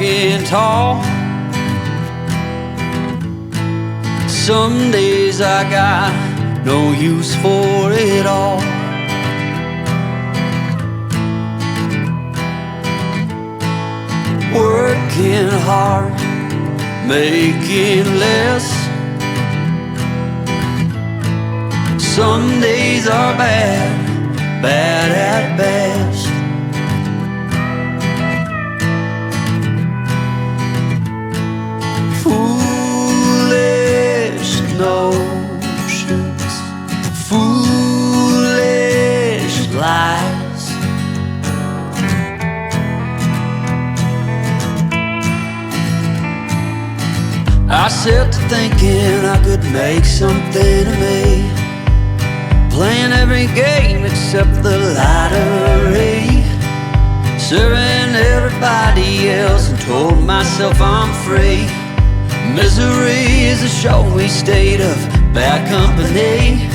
walking tall. Some days I got no use for it all. Working hard, making less. Some days are bad, bad at best. Foolish notions, foolish lies. I set to thinking I could make something of me, playing every game except the lottery, serving everybody else and told myself I'm free. Misery is a showy state of bad company.